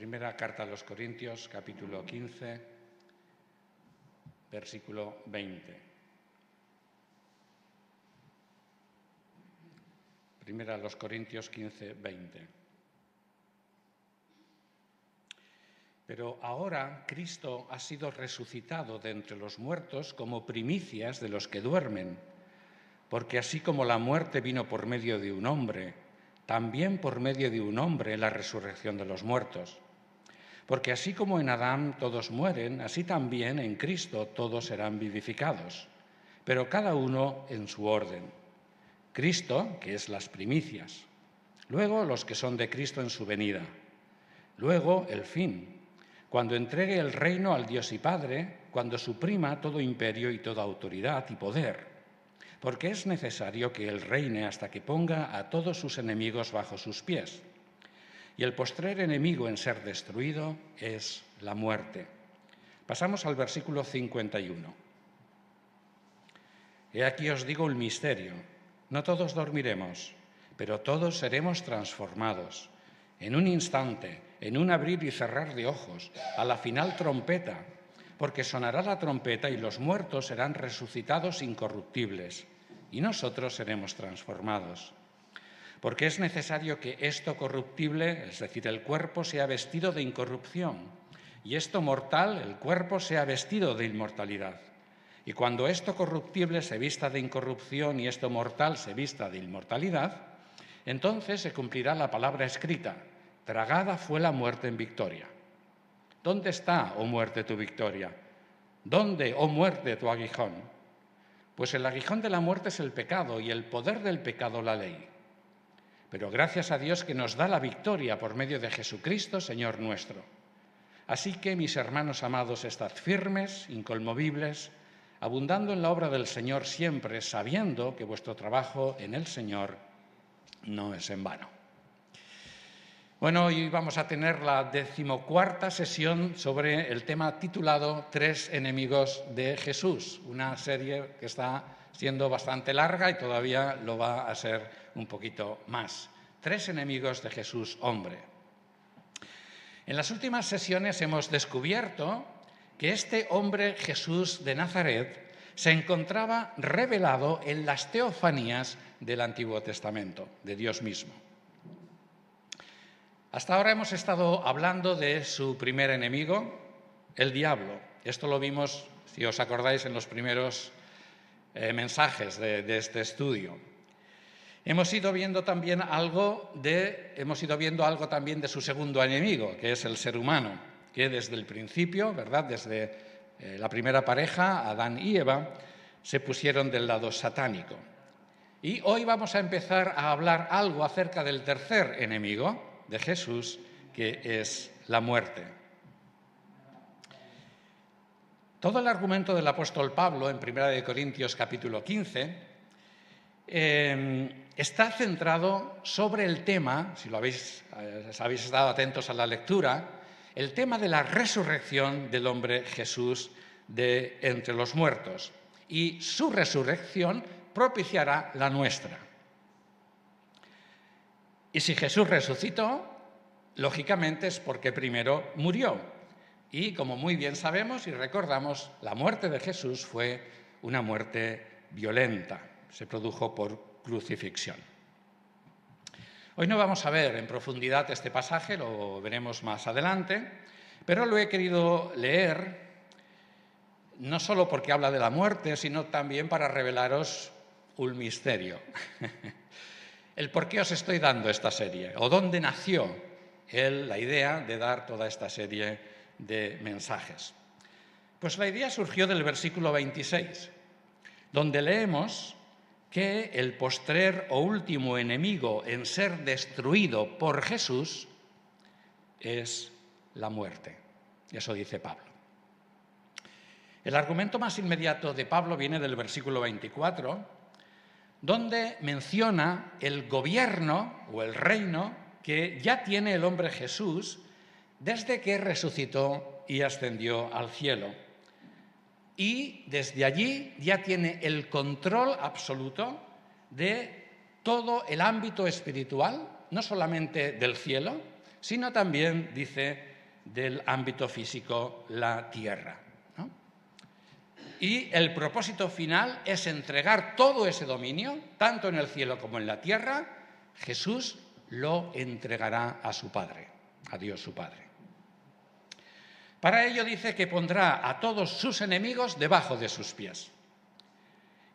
Primera carta a los Corintios, capítulo 15, versículo 20. Primera a los Corintios 15, 20. Pero ahora Cristo ha sido resucitado de entre los muertos como primicias de los que duermen, porque así como la muerte vino por medio de un hombre, también por medio de un hombre la resurrección de los muertos. Porque así como en Adán todos mueren, así también en Cristo todos serán vivificados, pero cada uno en su orden. Cristo, que es las primicias, luego los que son de Cristo en su venida, luego el fin, cuando entregue el reino al Dios y Padre, cuando suprima todo imperio y toda autoridad y poder, porque es necesario que Él reine hasta que ponga a todos sus enemigos bajo sus pies. Y el postrer enemigo en ser destruido es la muerte. Pasamos al versículo 51. He aquí os digo un misterio. No todos dormiremos, pero todos seremos transformados. En un instante, en un abrir y cerrar de ojos, a la final trompeta, porque sonará la trompeta y los muertos serán resucitados incorruptibles, y nosotros seremos transformados. Porque es necesario que esto corruptible, es decir, el cuerpo, sea vestido de incorrupción, y esto mortal, el cuerpo, sea vestido de inmortalidad. Y cuando esto corruptible se vista de incorrupción y esto mortal se vista de inmortalidad, entonces se cumplirá la palabra escrita: tragada fue la muerte en victoria. ¿Dónde está, oh muerte, tu victoria? ¿Dónde, oh muerte, tu aguijón? Pues el aguijón de la muerte es el pecado y el poder del pecado la ley. Pero gracias a Dios que nos da la victoria por medio de Jesucristo, Señor nuestro. Así que, mis hermanos amados, estad firmes, inconmovibles, abundando en la obra del Señor siempre, sabiendo que vuestro trabajo en el Señor no es en vano. Bueno, hoy vamos a tener la 14ª sesión sobre el tema titulado Tres enemigos de Jesús, una serie que está siendo bastante larga y todavía lo va a ser un poquito más. Tres enemigos de Jesús, hombre. En las últimas sesiones hemos descubierto que este hombre Jesús de Nazaret se encontraba revelado en las teofanías del Antiguo Testamento, de Dios mismo. Hasta ahora hemos estado hablando de su primer enemigo, el diablo. Esto lo vimos, si os acordáis, en los primeros mensajes de este estudio. Hemos ido viendo algo también de su segundo enemigo, que es el ser humano, que desde el principio, ¿verdad?, desde la primera pareja, Adán y Eva, se pusieron del lado satánico. Y hoy vamos a empezar a hablar algo acerca del tercer enemigo de Jesús, que es la muerte. Todo el argumento del apóstol Pablo en 1 Corintios capítulo 15 está centrado sobre el tema, si habéis estado atentos a la lectura, el tema de la resurrección del hombre Jesús de entre los muertos. Y su resurrección propiciará la nuestra. Y si Jesús resucitó, lógicamente es porque primero murió. Y como muy bien sabemos y recordamos, la muerte de Jesús fue una muerte violenta. Se produjo por crucifixión. Hoy no vamos a ver en profundidad este pasaje, lo veremos más adelante, pero lo he querido leer no solo porque habla de la muerte, sino también para revelaros un misterio. El por qué os estoy dando esta serie, o dónde nació la idea de dar toda esta serie de mensajes. Pues la idea surgió del versículo 26, donde leemos que el postrer o último enemigo en ser destruido por Jesús es la muerte. Eso dice Pablo. El argumento más inmediato de Pablo viene del versículo 24, donde menciona el gobierno o el reino que ya tiene el hombre Jesús desde que resucitó y ascendió al cielo. Y desde allí ya tiene el control absoluto de todo el ámbito espiritual, no solamente del cielo, sino también, dice, del ámbito físico la tierra, ¿no? Y el propósito final es entregar todo ese dominio, tanto en el cielo como en la tierra. Jesús lo entregará a su Padre, a Dios su Padre. Para ello dice que pondrá a todos sus enemigos debajo de sus pies.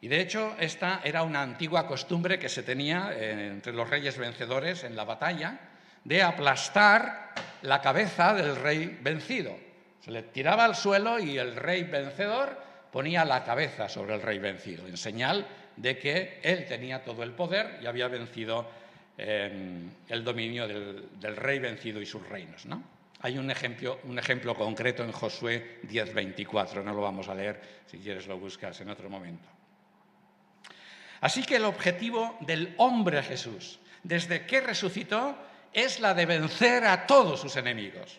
Y de hecho esta era una antigua costumbre que se tenía entre los reyes vencedores en la batalla, de aplastar la cabeza del rey vencido. Se le tiraba al suelo y el rey vencedor ponía la cabeza sobre el rey vencido, en señal de que él tenía todo el poder y había vencido el dominio del rey vencido y sus reinos, ¿no? Hay un ejemplo concreto en Josué 10:24, no lo vamos a leer, si quieres lo buscas en otro momento. Así que el objetivo del hombre Jesús, desde que resucitó, es la de vencer a todos sus enemigos,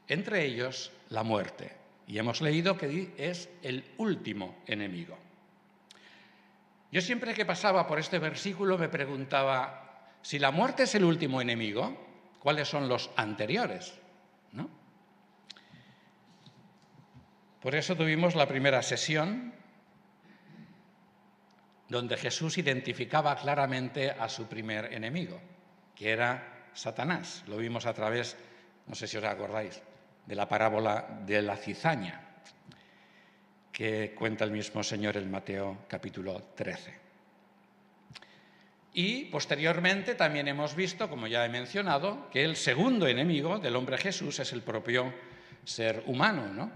entre ellos la muerte. Y hemos leído que es el último enemigo. Yo siempre que pasaba por este versículo me preguntaba, si la muerte es el último enemigo, ¿cuáles son los anteriores? ¿No? Por eso tuvimos la primera sesión donde Jesús identificaba claramente a su primer enemigo, que era Satanás. Lo vimos a través, no sé si os acordáis, de la parábola de la cizaña, que cuenta el mismo Señor en Mateo capítulo 13. Y posteriormente también hemos visto, como ya he mencionado, que el segundo enemigo del hombre Jesús es el propio ser humano, ¿no?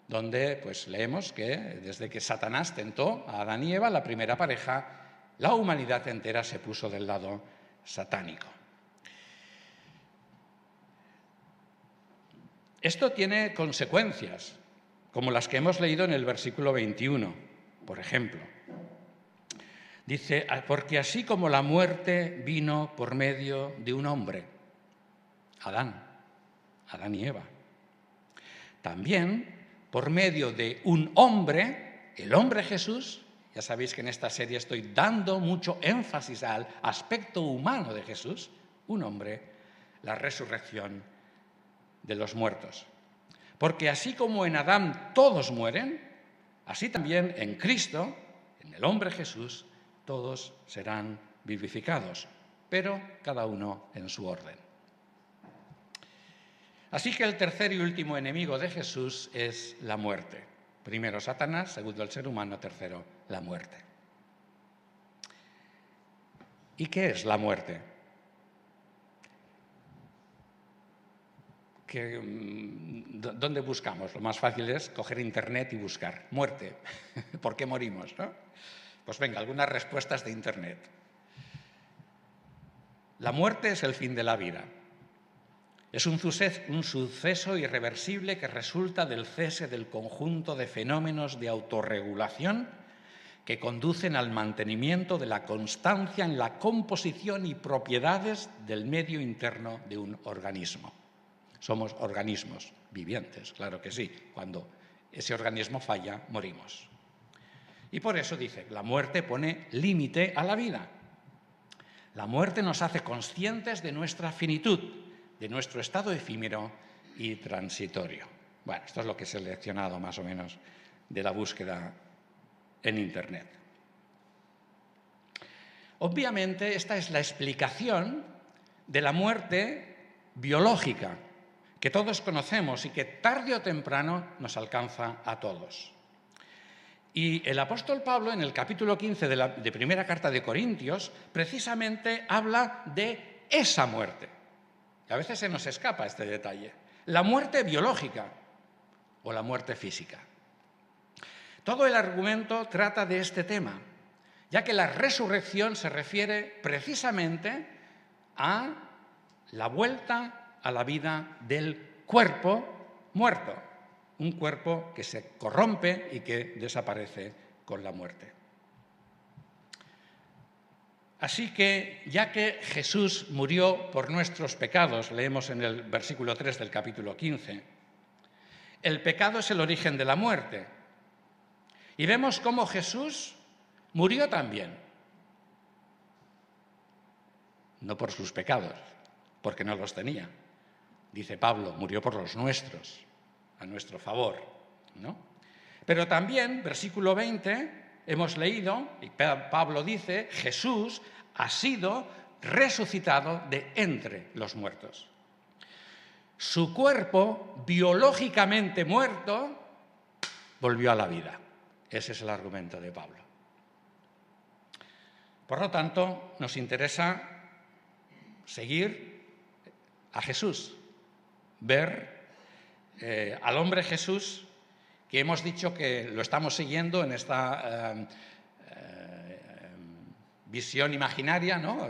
Donde pues leemos que desde que Satanás tentó a Adán y Eva, la primera pareja, la humanidad entera se puso del lado satánico. Esto tiene consecuencias, como las que hemos leído en el versículo 21, por ejemplo. Dice, porque así como la muerte vino por medio de un hombre, Adán y Eva, también por medio de un hombre, el hombre Jesús, ya sabéis que en esta serie estoy dando mucho énfasis al aspecto humano de Jesús, un hombre, la resurrección de los muertos. Porque así como en Adán todos mueren, así también en Cristo, en el hombre Jesús, todos serán vivificados, pero cada uno en su orden. Así que el tercer y último enemigo de Jesús es la muerte. Primero Satanás, segundo el ser humano, tercero la muerte. ¿Y qué es la muerte? ¿Dónde buscamos? Lo más fácil es coger internet y buscar muerte. ¿Por qué morimos, no? Pues venga, algunas respuestas de internet. La muerte es el fin de la vida. Es un suceso irreversible que resulta del cese del conjunto de fenómenos de autorregulación que conducen al mantenimiento de la constancia en la composición y propiedades del medio interno de un organismo. Somos organismos vivientes, claro que sí. Cuando ese organismo falla, morimos. Y por eso dice, la muerte pone límite a la vida. La muerte nos hace conscientes de nuestra finitud, de nuestro estado efímero y transitorio. Bueno, esto es lo que he seleccionado más o menos de la búsqueda en internet. Obviamente, esta es la explicación de la muerte biológica, que todos conocemos y que tarde o temprano nos alcanza a todos. Y el apóstol Pablo, en el capítulo 15 de primera carta de Corintios, precisamente habla de esa muerte. Y a veces se nos escapa este detalle. La muerte biológica o la muerte física. Todo el argumento trata de este tema, ya que la resurrección se refiere precisamente a la vuelta a la vida del cuerpo muerto, un cuerpo que se corrompe y que desaparece con la muerte. Así que, ya que Jesús murió por nuestros pecados, leemos en el versículo 3 del capítulo 15, el pecado es el origen de la muerte. Y vemos cómo Jesús murió también. No por sus pecados, porque no los tenía, Dice Pablo, murió por los nuestros, a nuestro favor, ¿no? Pero también, versículo 20, hemos leído, y Pablo dice, Jesús ha sido resucitado de entre los muertos. Su cuerpo, biológicamente muerto, volvió a la vida. Ese es el argumento de Pablo. Por lo tanto, nos interesa seguir a Jesús, ver al hombre Jesús, que hemos dicho que lo estamos siguiendo en esta visión imaginaria, ¿no?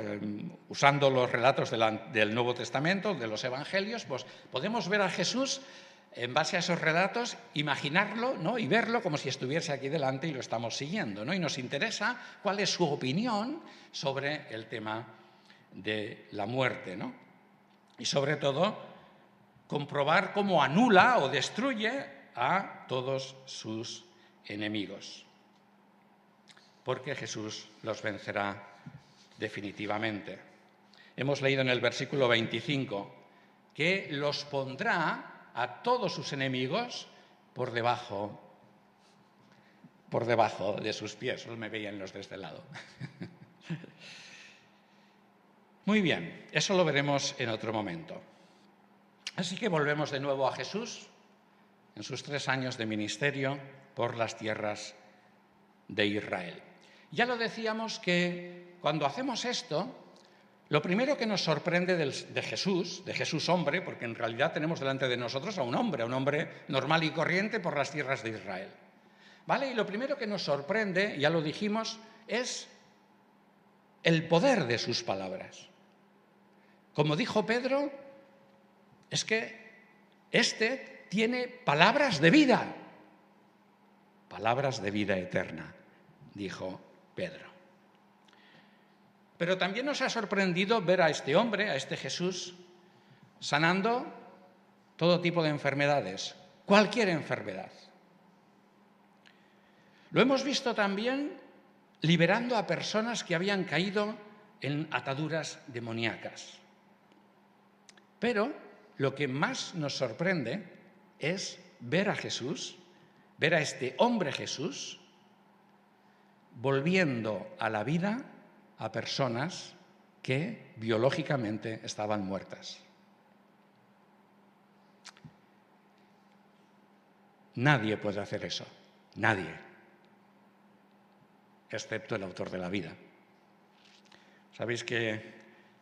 Usando los relatos del Nuevo Testamento, de los Evangelios, pues podemos ver a Jesús en base a esos relatos, imaginarlo, ¿no? Y verlo como si estuviese aquí delante y lo estamos siguiendo, ¿no? Y nos interesa cuál es su opinión sobre el tema de la muerte, ¿no? Y sobre todo, comprobar cómo anula o destruye a todos sus enemigos. Porque Jesús los vencerá definitivamente. Hemos leído en el versículo 25 que los pondrá a todos sus enemigos por debajo de sus pies. Solo me veían los de este lado. Muy bien, eso lo veremos en otro momento. Así que volvemos de nuevo a Jesús en sus 3 años de ministerio por las tierras de Israel. Ya lo decíamos que cuando hacemos esto, lo primero que nos sorprende de Jesús hombre, porque en realidad tenemos delante de nosotros a un hombre normal y corriente por las tierras de Israel. ¿Vale? Y lo primero que nos sorprende, ya lo dijimos, es el poder de sus palabras. Como dijo Pedro, es que este tiene palabras de vida eterna, dijo Pedro. Pero también nos ha sorprendido ver a este hombre, a este Jesús, sanando todo tipo de enfermedades, cualquier enfermedad. Lo hemos visto también liberando a personas que habían caído en ataduras demoníacas. Pero lo que más nos sorprende es ver a Jesús, ver a este hombre Jesús, volviendo a la vida a personas que biológicamente estaban muertas. Nadie puede hacer eso, nadie, excepto el autor de la vida. Sabéis que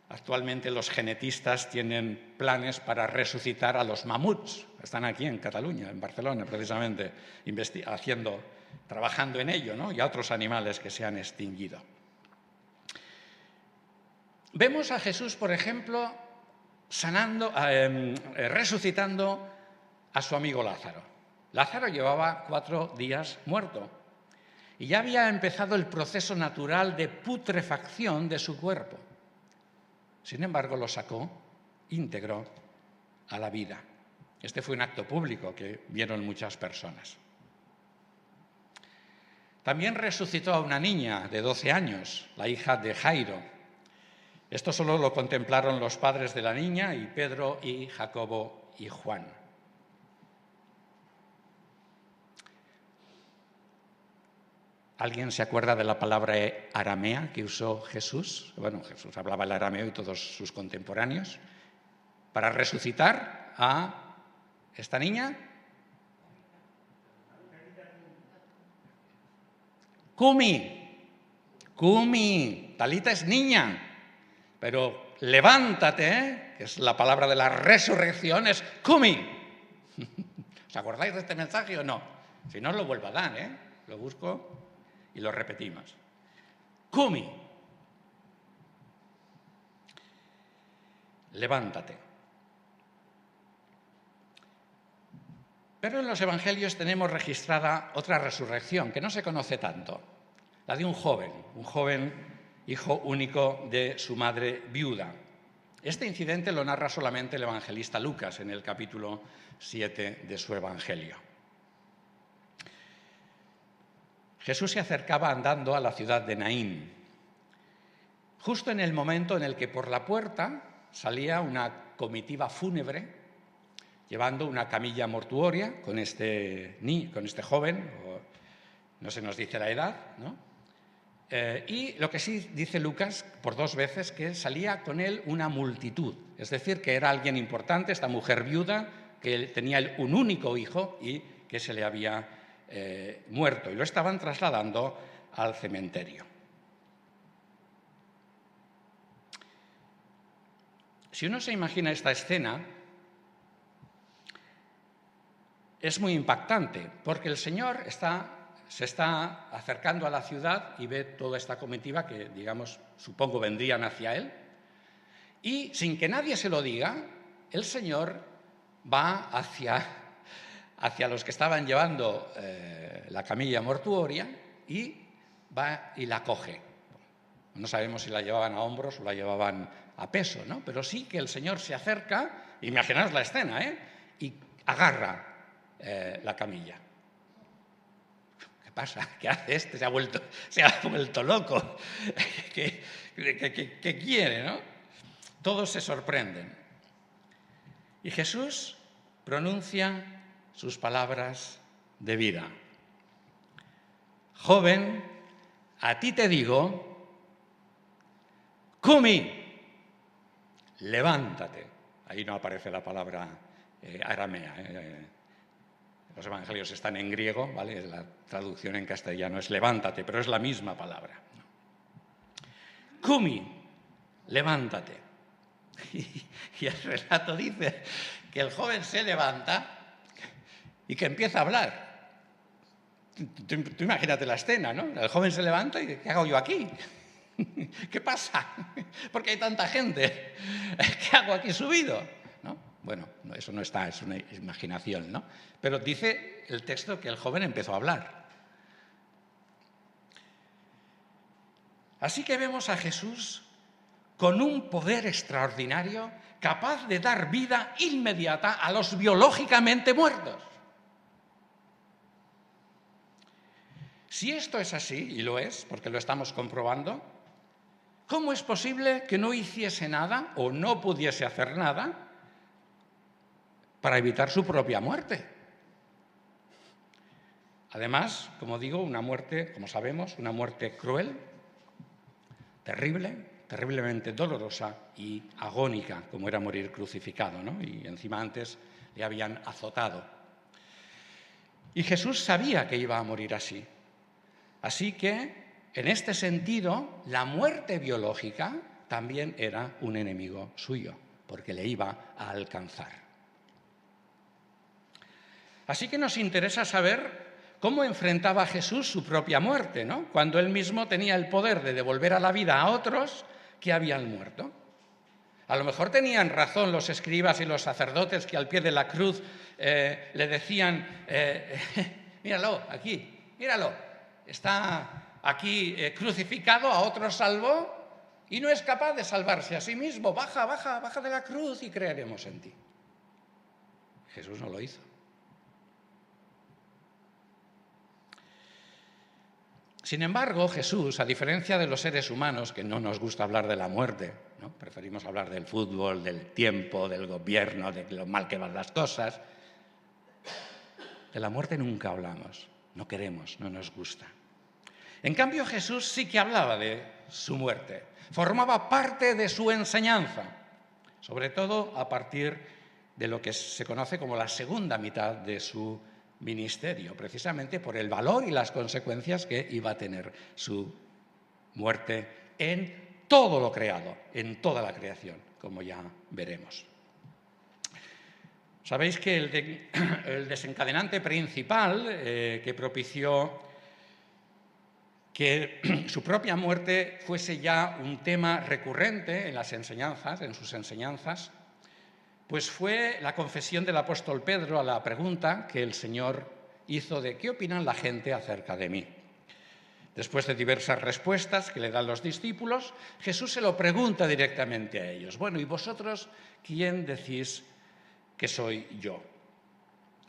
actualmente los genetistas tienen planes para resucitar a los mamuts. Están aquí en Cataluña, en Barcelona, precisamente, trabajando en ello, ¿no? Y a otros animales que se han extinguido. Vemos a Jesús, por ejemplo, resucitando a su amigo Lázaro. Lázaro llevaba 4 días muerto y ya había empezado el proceso natural de putrefacción de su cuerpo. Sin embargo, lo sacó íntegro a la vida. Este fue un acto público que vieron muchas personas. También resucitó a una niña de 12 años, la hija de Jairo. Esto solo lo contemplaron los padres de la niña y Pedro y Jacobo y Juan. ¿Alguien se acuerda de la palabra aramea que usó Jesús? Bueno, Jesús hablaba el arameo y todos sus contemporáneos. Para resucitar a esta niña. Kumi. Talita es niña. Pero levántate, que es la palabra de la resurrección, es Kumi. ¿Os acordáis de este mensaje o no? Si no, lo vuelvo a dar, ¿eh? Lo busco y lo repetimos. Kumi. Levántate. Pero en los evangelios tenemos registrada otra resurrección que no se conoce tanto, la de un joven hijo único de su madre viuda. Este incidente lo narra solamente el evangelista Lucas en el capítulo 7 de su evangelio. Jesús se acercaba andando a la ciudad de Naín, justo en el momento en el que por la puerta salía una comitiva fúnebre llevando una camilla mortuoria con este joven, no se nos dice la edad, ¿no? Y lo que sí dice Lucas por 2 veces, que salía con él una multitud, es decir, que era alguien importante, esta mujer viuda, que tenía un único hijo y que se le había muerto, y lo estaban trasladando al cementerio. Si uno se imagina esta escena, es muy impactante, porque el Señor se está acercando a la ciudad y ve toda esta comitiva que, digamos, supongo vendrían hacia él, y sin que nadie se lo diga, el Señor va hacia los que estaban llevando la camilla mortuoria y va y la coge. No sabemos si la llevaban a hombros o la llevaban a peso, ¿no? Pero sí que el Señor se acerca, imaginaos la escena, y agarra la camilla. ¿Qué pasa? ¿Qué hace este? Se ha vuelto loco. ¿Qué quiere, no? Todos se sorprenden. Y Jesús pronuncia sus palabras de vida. Joven, a ti te digo, cumi, levántate. Ahí no aparece la palabra aramea. Los evangelios están en griego, ¿vale? La traducción en castellano es levántate, pero es la misma palabra. Cumi, levántate. Y el relato dice que el joven se levanta y que empieza a hablar. Tú imagínate la escena, ¿no? El joven se levanta y ¿qué hago yo aquí? ¿Qué pasa? ¿Por qué hay tanta gente? ¿Qué hago aquí subido? ¿No? Bueno, eso no está, es una imaginación, ¿no? Pero dice el texto que el joven empezó a hablar. Así que vemos a Jesús con un poder extraordinario, capaz de dar vida inmediata a los biológicamente muertos. Si esto es así, y lo es, porque lo estamos comprobando, ¿cómo es posible que no hiciese nada o no pudiese hacer nada para evitar su propia muerte? Además, como digo, una muerte, como sabemos, una muerte cruel, terrible, terriblemente dolorosa y agónica, como era morir crucificado, ¿no? Y encima antes le habían azotado. Y Jesús sabía que iba a morir así. Así que, en este sentido, la muerte biológica también era un enemigo suyo, porque le iba a alcanzar. Así que nos interesa saber cómo enfrentaba Jesús su propia muerte, ¿no? Cuando él mismo tenía el poder de devolver a la vida a otros que habían muerto. A lo mejor tenían razón los escribas y los sacerdotes que al pie de la cruz le decían, míralo, aquí, míralo, está aquí crucificado, a otro salvó y no es capaz de salvarse a sí mismo. Baja de la cruz y creeremos en ti. Jesús no lo hizo. Sin embargo, Jesús, a diferencia de los seres humanos, que no nos gusta hablar de la muerte, ¿no? Preferimos hablar del fútbol, del tiempo, del gobierno, de lo mal que van las cosas, de la muerte nunca hablamos, no queremos, no nos gusta. En cambio, Jesús sí que hablaba de su muerte, formaba parte de su enseñanza, sobre todo a partir de lo que se conoce como la segunda mitad de su ministerio, precisamente por el valor y las consecuencias que iba a tener su muerte en todo lo creado, en toda la creación, como ya veremos. Sabéis que el desencadenante principal que propició que su propia muerte fuese ya un tema recurrente en las enseñanzas, en sus enseñanzas, pues fue la confesión del apóstol Pedro a la pregunta que el Señor hizo de ¿qué opinan la gente acerca de mí? Después de diversas respuestas que le dan los discípulos, Jesús se lo pregunta directamente a ellos. Bueno, ¿y vosotros quién decís que soy yo?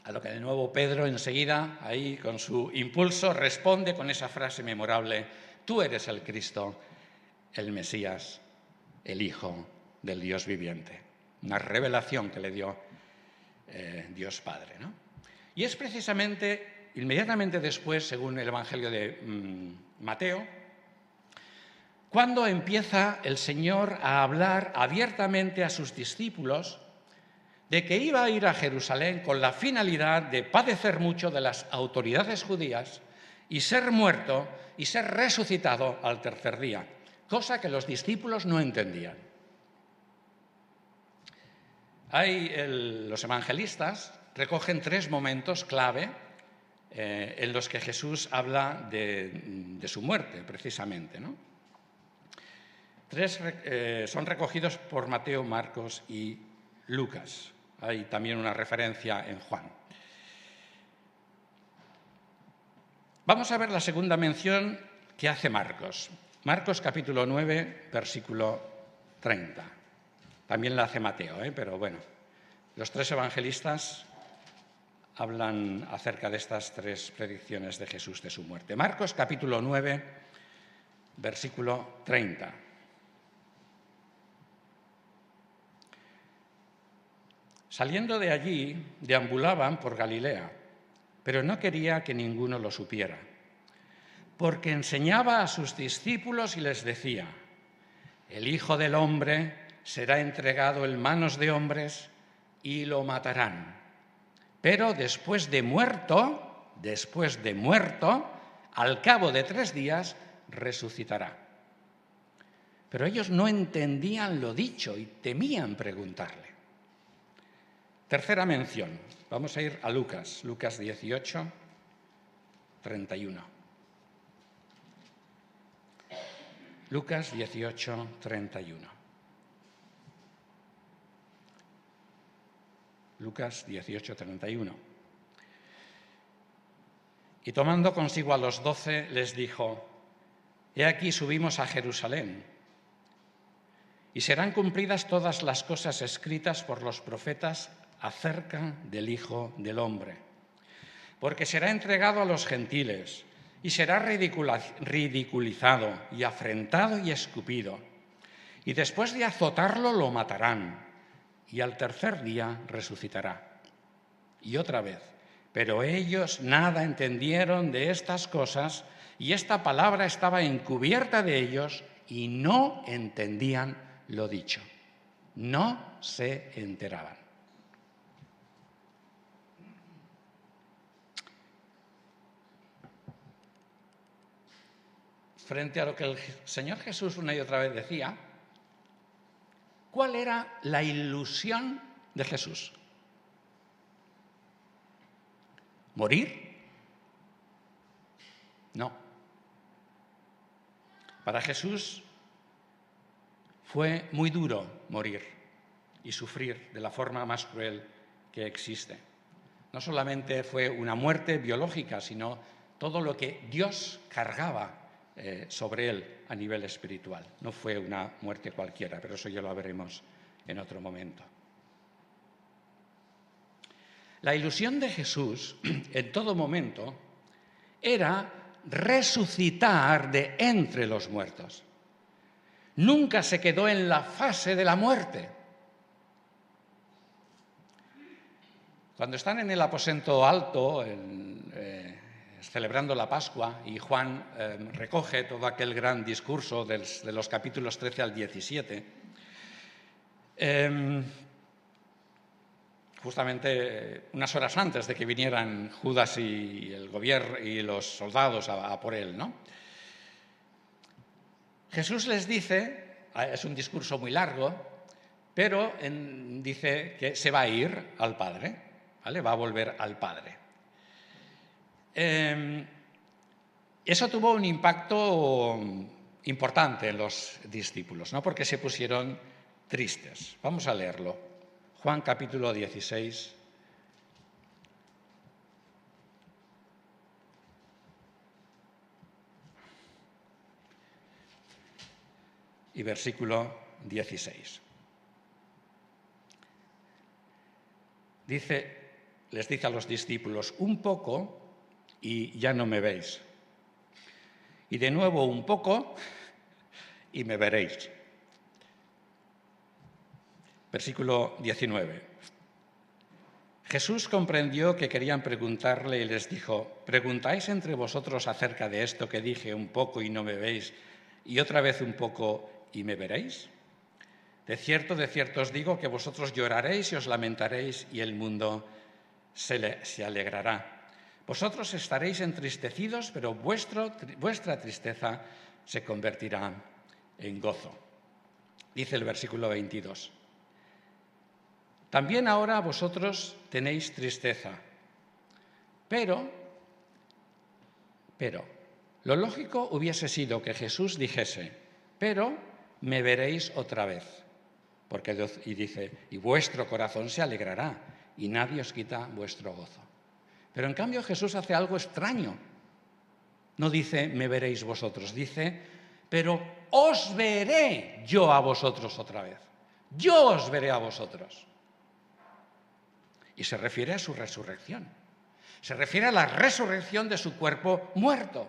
A lo que de nuevo Pedro enseguida, ahí con su impulso, responde con esa frase memorable: tú eres el Cristo, el Mesías, el Hijo del Dios viviente. Una revelación que le dio Dios Padre, ¿no? Y es precisamente inmediatamente después, según el Evangelio de Mateo, cuando empieza el Señor a hablar abiertamente a sus discípulos de que iba a ir a Jerusalén con la finalidad de padecer mucho de las autoridades judías y ser muerto y ser resucitado al tercer día, cosa que los discípulos no entendían. Los evangelistas recogen 3 momentos clave en los que Jesús habla de su muerte, precisamente, ¿no? 3 son recogidos por Mateo, Marcos y Lucas. Hay también una referencia en Juan. Vamos a ver la segunda mención que hace Marcos. Marcos capítulo 9, versículo 30. También la hace Mateo, pero bueno, los 3 evangelistas hablan acerca de estas 3 predicciones de Jesús de su muerte. Marcos capítulo 9, versículo 30. Saliendo de allí, deambulaban por Galilea, pero no quería que ninguno lo supiera, porque enseñaba a sus discípulos y les decía: el Hijo del Hombre será entregado en manos de hombres y lo matarán. Pero después de muerto, al cabo de 3 días, resucitará. Pero ellos no entendían lo dicho y temían preguntarle. Tercera mención. Vamos a ir a Lucas 18, 31. Lucas 18, 31. Lucas 18, 31. Y tomando consigo a los 12, les dijo: he aquí subimos a Jerusalén, y serán cumplidas todas las cosas escritas por los profetas acerca del Hijo del Hombre. Porque será entregado a los gentiles, y será ridiculizado, y afrentado y escupido. Y después de azotarlo lo matarán, y al tercer día resucitará. Y otra vez: pero ellos nada entendieron de estas cosas, y esta palabra estaba encubierta de ellos, y no entendían lo dicho. No se enteraban. Frente a lo que el Señor Jesús una y otra vez decía, ¿cuál era la ilusión de Jesús? ¿Morir? No. Para Jesús fue muy duro morir y sufrir de la forma más cruel que existe. No solamente fue una muerte biológica, sino todo lo que Dios cargaba sobre él a nivel espiritual. No fue una muerte cualquiera, pero eso ya lo veremos en otro momento. La ilusión de Jesús en todo momento era resucitar de entre los muertos. Nunca se quedó en la fase de la muerte. Cuando están en el aposento alto, celebrando la Pascua, y Juan recoge todo aquel gran discurso de los capítulos 13 al 17, justamente unas horas antes de que vinieran Judas y el gobierno y los soldados a por él, ¿no? Jesús les dice, es un discurso muy largo, pero dice que se va a ir al Padre, ¿vale? Va a volver al Padre. Eso tuvo un impacto importante en los discípulos, ¿no? Porque se pusieron tristes. Vamos a leerlo. Juan capítulo 16. Y versículo 16. Les dice a los discípulos: un poco y ya no me veis. Y de nuevo un poco y me veréis. Versículo 19. Jesús comprendió que querían preguntarle y les dijo: ¿preguntáis entre vosotros acerca de esto que dije, un poco y no me veis, y otra vez un poco y me veréis? De cierto os digo que vosotros lloraréis y os lamentaréis y el mundo se alegrará. Vosotros estaréis entristecidos, pero vuestra tristeza se convertirá en gozo. Dice el versículo 22. También ahora vosotros tenéis tristeza, pero lo lógico hubiese sido que Jesús dijese: pero me veréis otra vez. Y dice: y vuestro corazón se alegrará y nadie os quita vuestro gozo. Pero en cambio Jesús hace algo extraño. No dice: me veréis vosotros, dice: pero os veré yo a vosotros otra vez. Yo os veré a vosotros. Y se refiere a su resurrección. Se refiere a la resurrección de su cuerpo muerto.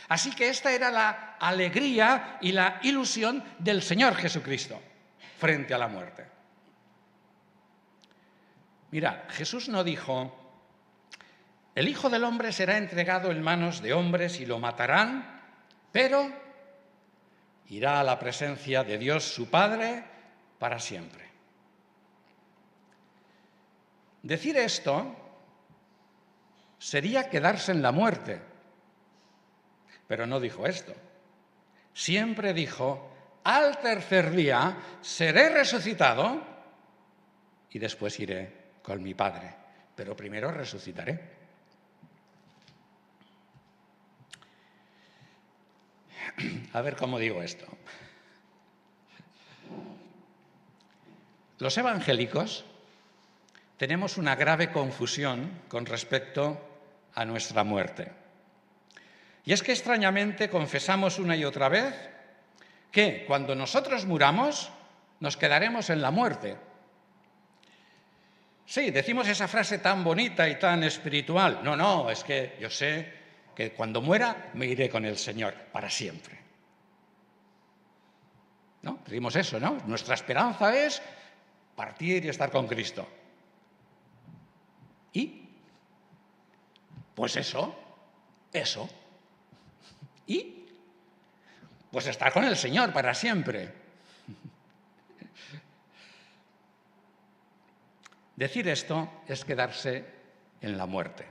Así que esta era la alegría y la ilusión del Señor Jesucristo frente a la muerte. Mirad, Jesús no dijo: el Hijo del Hombre será entregado en manos de hombres y lo matarán, pero irá a la presencia de Dios su Padre para siempre. Decir esto sería quedarse en la muerte, pero no dijo esto. Siempre dijo: al tercer día seré resucitado y después iré con mi Padre, pero primero resucitaré. A ver cómo digo esto. Los evangélicos tenemos una grave confusión con respecto a nuestra muerte. Y es que extrañamente confesamos una y otra vez que cuando nosotros muramos nos quedaremos en la muerte. Sí, decimos esa frase tan bonita y tan espiritual. No, es que yo sé que cuando muera me iré con el Señor para siempre. ¿No? Decimos eso, ¿no? Nuestra esperanza es partir y estar con Cristo. ¿Y? Pues eso. ¿Y? Pues estar con el Señor para siempre. Decir esto es quedarse en la muerte.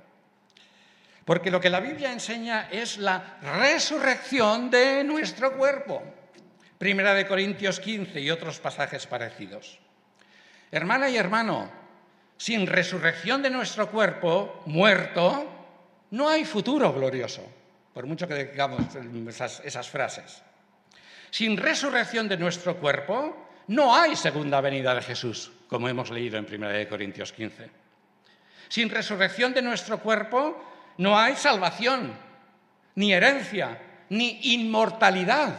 Porque lo que la Biblia enseña es la resurrección de nuestro cuerpo. Primera de Corintios 15 y otros pasajes parecidos. Hermana y hermano, sin resurrección de nuestro cuerpo muerto, no hay futuro glorioso, por mucho que digamos esas frases. Sin resurrección de nuestro cuerpo, no hay segunda venida de Jesús, como hemos leído en 1 Corintios 15. Sin resurrección de nuestro cuerpo, no hay salvación, ni herencia, ni inmortalidad,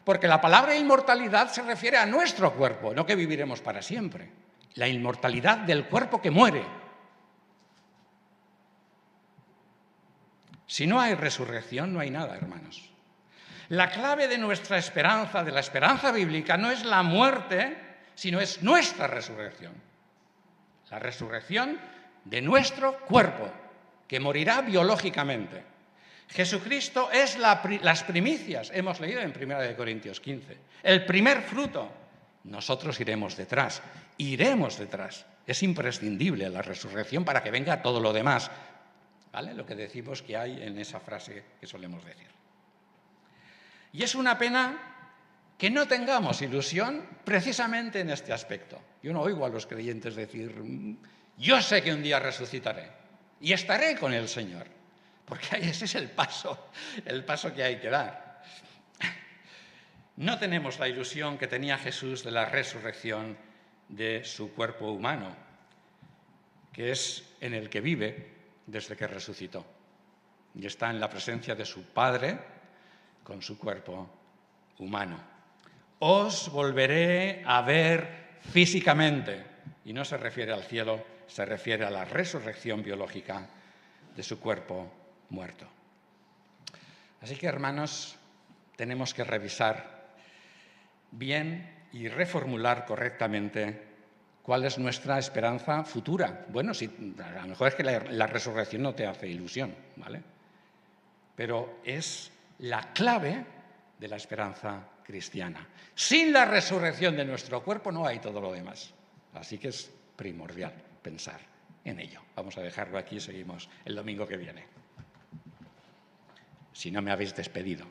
porque la palabra inmortalidad se refiere a nuestro cuerpo, no que viviremos para siempre. La inmortalidad del cuerpo que muere. Si no hay resurrección, no hay nada, hermanos. La clave de nuestra esperanza, de la esperanza bíblica, no es la muerte, sino es nuestra resurrección. La resurrección de nuestro cuerpo, que morirá biológicamente. Jesucristo es las primicias, hemos leído en 1 Corintios 15, el primer fruto. Nosotros iremos detrás. Es imprescindible la resurrección para que venga todo lo demás. ¿Vale? Lo que decimos que hay en esa frase que solemos decir. Y es una pena que no tengamos ilusión precisamente en este aspecto. Yo no oigo a los creyentes decir: yo sé que un día resucitaré y estaré con el Señor, porque ese es el paso que hay que dar. No tenemos la ilusión que tenía Jesús de la resurrección de su cuerpo humano, que es en el que vive desde que resucitó y está en la presencia de su Padre con su cuerpo humano. Os volveré a ver físicamente, y no se refiere al cielo, se refiere a la resurrección biológica de su cuerpo muerto. Así que, hermanos, tenemos que revisar bien y reformular correctamente ¿Cuál es nuestra esperanza futura? Bueno, sí, a lo mejor es que la resurrección no te hace ilusión, ¿vale? Pero es la clave de la esperanza cristiana. Sin la resurrección de nuestro cuerpo no hay todo lo demás. Así que es primordial pensar en ello. Vamos a dejarlo aquí y seguimos el domingo que viene. Si no me habéis despedido.